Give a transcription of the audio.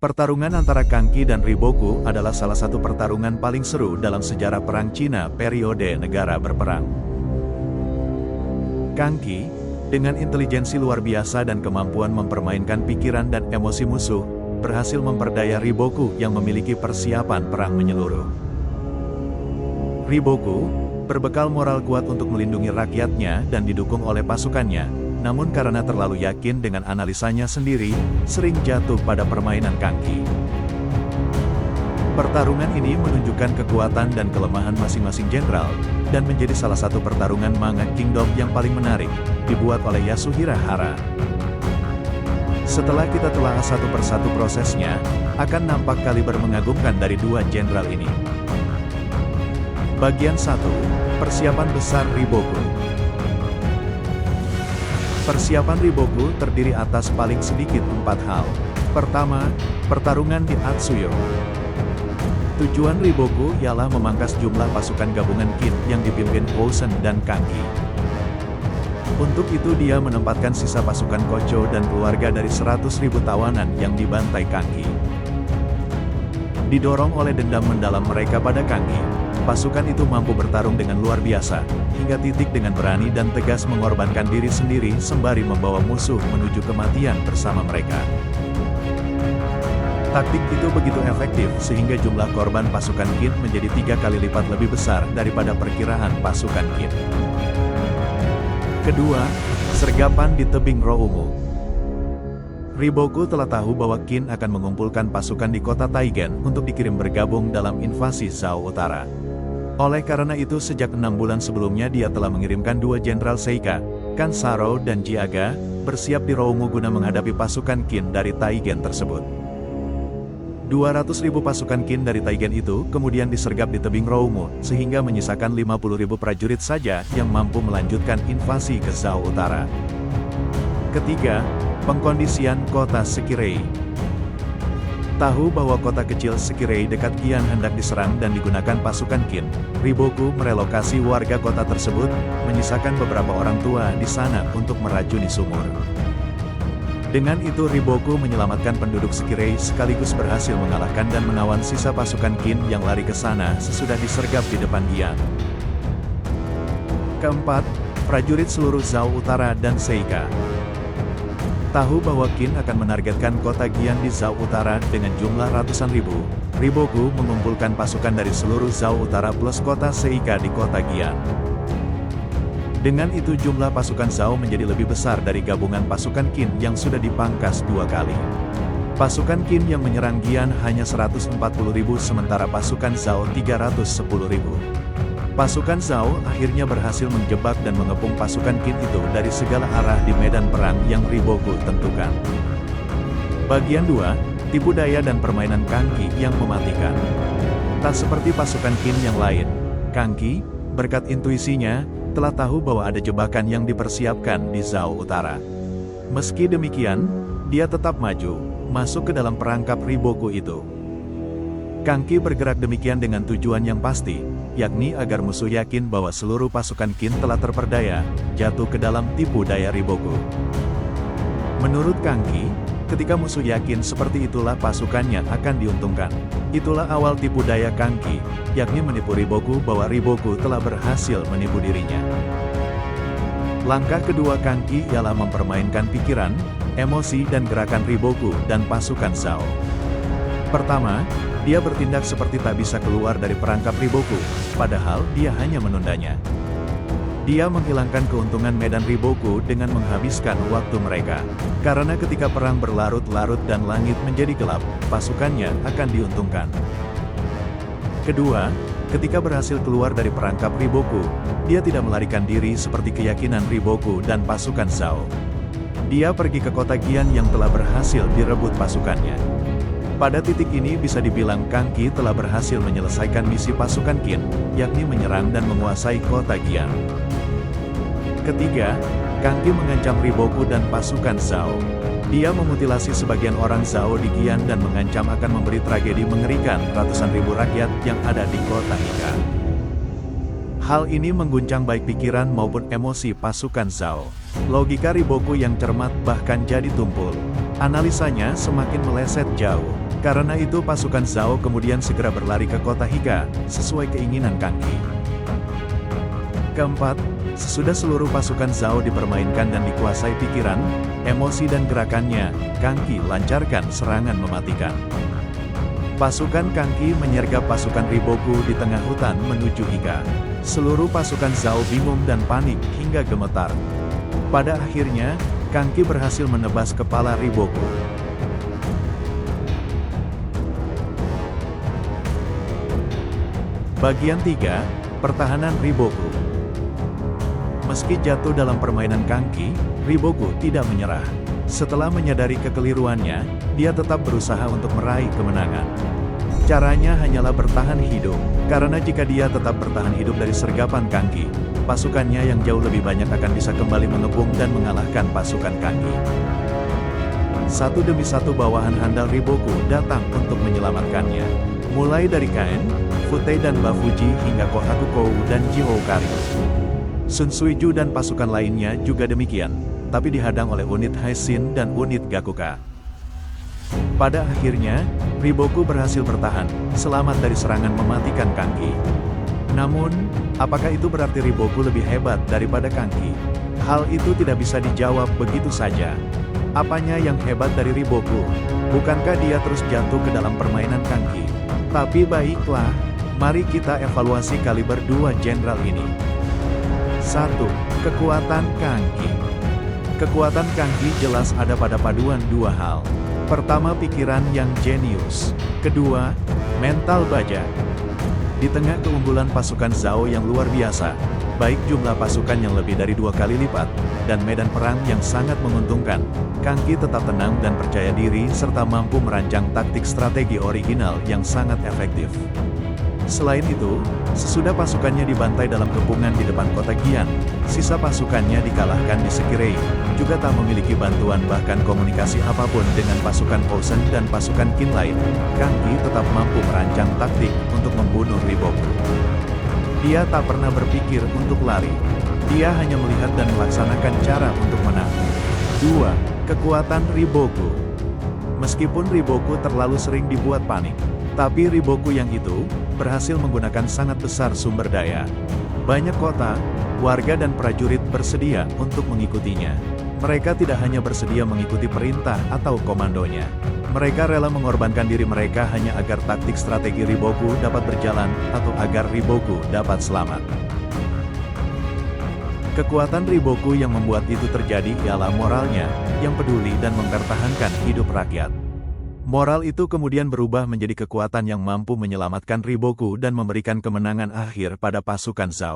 Pertarungan antara Kang Qi dan Riboku adalah salah satu pertarungan paling seru dalam sejarah Perang Cina periode negara berperang. Kang Qi, dengan intelijensi luar biasa dan kemampuan mempermainkan pikiran dan emosi musuh, berhasil memperdaya Riboku yang memiliki persiapan perang menyeluruh. Riboku berbekal moral kuat untuk melindungi rakyatnya dan didukung oleh pasukannya. Namun karena terlalu yakin dengan analisanya sendiri, sering jatuh pada permainan Kang Qi. Pertarungan ini menunjukkan kekuatan dan kelemahan masing-masing jenderal, dan menjadi salah satu pertarungan manga Kingdom yang paling menarik, dibuat oleh Yasuhiro Hara. Setelah kita telah satu persatu prosesnya, akan nampak kaliber mengagumkan dari dua jenderal ini. Bagian 1. Persiapan besar Riboku. Persiapan Riboku terdiri atas paling sedikit 4 hal. Pertama, pertarungan di Atsuyo. Tujuan Riboku ialah memangkas jumlah pasukan gabungan Qin yang dipimpin Housen dan Kang Qi. Untuk itu dia menempatkan sisa pasukan Kocho dan keluarga dari 100.000 tawanan yang dibantai Kang Qi. Didorong oleh dendam mendalam mereka pada Kang Qi, pasukan itu mampu bertarung dengan luar biasa, hingga titik dengan berani dan tegas mengorbankan diri sendiri sembari membawa musuh menuju kematian bersama mereka. Taktik itu begitu efektif sehingga jumlah korban pasukan Qin menjadi 3 kali lipat lebih besar daripada perkiraan pasukan Qin. Kedua, sergapan di tebing Roumu. Riboku telah tahu bahwa Qin akan mengumpulkan pasukan di kota Taigen untuk dikirim bergabung dalam invasi Zhao Utara. Oleh karena itu sejak 6 bulan sebelumnya dia telah mengirimkan 2 jenderal Seika, Kan Sharo dan Jiaga, bersiap di Roumu guna menghadapi pasukan Qin dari Taigen tersebut. 200.000 pasukan Qin dari Taigen itu kemudian disergap di tebing Roumu, sehingga menyisakan 50.000 prajurit saja yang mampu melanjutkan invasi ke Zhao Utara. Ketiga, pengkondisian kota Sekirei. Tahu bahwa kota kecil Sekirei dekat Qian hendak diserang dan digunakan pasukan Qin, Riboku merelokasi warga kota tersebut, menyisakan beberapa orang tua di sana untuk meracuni sumur. Dengan itu Riboku menyelamatkan penduduk Sekirei sekaligus berhasil mengalahkan dan menawan sisa pasukan Qin yang lari ke sana sesudah disergap di depan Qian. Keempat, prajurit seluruh Zhao Utara dan Seika. Tahu bahwa Qin akan menargetkan kota Qian di Zhao Utara dengan jumlah ratusan ribu, Riboku mengumpulkan pasukan dari seluruh Zhao Utara plus kota Seika di kota Qian. Dengan itu jumlah pasukan Zhao menjadi lebih besar dari gabungan pasukan Qin yang sudah dipangkas 2 kali. Pasukan Qin yang menyerang Qian hanya 140.000 sementara pasukan Zhao 310.000. Pasukan Zhao akhirnya berhasil menjebak dan mengepung pasukan Qin itu dari segala arah di medan perang yang Riboku tentukan. Bagian 2, tipu daya dan permainan Kang Qi yang mematikan. Tak seperti pasukan Qin yang lain, Kang Qi, berkat intuisinya, telah tahu bahwa ada jebakan yang dipersiapkan di Zhao Utara. Meski demikian, dia tetap maju, masuk ke dalam perangkap Riboku itu. Kang Qi bergerak demikian dengan tujuan yang pasti, yakni agar musuh yakin bahwa seluruh pasukan Qin telah terperdaya, jatuh ke dalam tipu daya Riboku. Menurut Kang Qi, ketika musuh yakin seperti itulah pasukannya akan diuntungkan. Itulah awal tipu daya Kang Qi, yakni menipu Riboku bahwa Riboku telah berhasil menipu dirinya. Langkah kedua Kang Qi ialah mempermainkan pikiran, emosi dan gerakan Riboku dan pasukan Zhao. Pertama, dia bertindak seperti tak bisa keluar dari perangkap Riboku, padahal dia hanya menundanya. Dia menghilangkan keuntungan medan Riboku dengan menghabiskan waktu mereka. Karena ketika perang berlarut-larut dan langit menjadi gelap, pasukannya akan diuntungkan. Kedua, ketika berhasil keluar dari perangkap Riboku, dia tidak melarikan diri seperti keyakinan Riboku dan pasukan Zhao. Dia pergi ke kota Qian yang telah berhasil direbut pasukannya. Pada titik ini bisa dibilang Kang Qi telah berhasil menyelesaikan misi pasukan Qin, yakni menyerang dan menguasai kota Qian. Ketiga, Kang Qi mengancam Riboku dan pasukan Zhao. Dia memutilasi sebagian orang Zhao di Qian dan mengancam akan memberi tragedi mengerikan ratusan ribu rakyat yang ada di kota Ika. Hal ini mengguncang baik pikiran maupun emosi pasukan Zhao. Logika Riboku yang cermat bahkan jadi tumpul. Analisanya semakin meleset jauh. Karena itu pasukan Zhao kemudian segera berlari ke kota Hika, sesuai keinginan Kang Qi. Keempat, sesudah seluruh pasukan Zhao dipermainkan dan dikuasai pikiran, emosi dan gerakannya, Kang Qi lancarkan serangan mematikan. Pasukan Kang Qi menyergap pasukan Riboku di tengah hutan menuju Hika. Seluruh pasukan Zhao bingung dan panik hingga gemetar. Pada akhirnya, Kang Qi berhasil menebas kepala Riboku. Bagian 3, Pertahanan Riboku. Meski jatuh dalam permainan Kang Qi, Riboku tidak menyerah. Setelah menyadari kekeliruannya, dia tetap berusaha untuk meraih kemenangan. Caranya hanyalah bertahan hidup, karena jika dia tetap bertahan hidup dari sergapan Kang Qi, pasukannya yang jauh lebih banyak akan bisa kembali mengepung dan mengalahkan pasukan Kang Qi. Satu demi satu bawahan handal Riboku datang untuk menyelamatkannya. Mulai dari Kain, Futei dan Bafuji hingga Kohakukou dan Jihoukari. Sun Suiju dan pasukan lainnya juga demikian, tapi dihadang oleh unit Haishin dan unit Gakuka. Pada akhirnya, Riboku berhasil bertahan, selamat dari serangan mematikan Kang Qi. Namun, apakah itu berarti Riboku lebih hebat daripada Kang Qi? Hal itu tidak bisa dijawab begitu saja. Apanya yang hebat dari Riboku? Bukankah dia terus jatuh ke dalam permainan Kang Qi? Tapi baiklah, mari kita evaluasi kaliber dua jenderal ini. 1. Kekuatan Kang Qi. Kekuatan Kang Qi jelas ada pada paduan dua hal. Pertama, pikiran yang jenius. Kedua, mental baja. Di tengah keunggulan pasukan Zhao yang luar biasa, baik jumlah pasukan yang lebih dari 2 kali lipat, dan medan perang yang sangat menguntungkan, Kang Qi tetap tenang dan percaya diri serta mampu merancang taktik strategi original yang sangat efektif. Selain itu, sesudah pasukannya dibantai dalam kepungan di depan kota Gian, sisa pasukannya dikalahkan di Sekirei, juga tak memiliki bantuan bahkan komunikasi apapun dengan pasukan Osen dan pasukan Qin lain, Kang Qi tetap mampu merancang taktik untuk membunuh Riboku. Dia tak pernah berpikir untuk lari. Dia hanya melihat dan melaksanakan cara untuk menang. 2. Kekuatan Riboku. Meskipun Riboku terlalu sering dibuat panik, tapi Riboku yang itu berhasil menggunakan sangat besar sumber daya. Banyak kota, warga dan prajurit bersedia untuk mengikutinya. Mereka tidak hanya bersedia mengikuti perintah atau komandonya. Mereka rela mengorbankan diri mereka hanya agar taktik strategi Riboku dapat berjalan atau agar Riboku dapat selamat. Kekuatan Riboku yang membuat itu terjadi ialah moralnya, yang peduli dan mempertahankan hidup rakyat. Moral itu kemudian berubah menjadi kekuatan yang mampu menyelamatkan Riboku dan memberikan kemenangan akhir pada pasukan Zhao.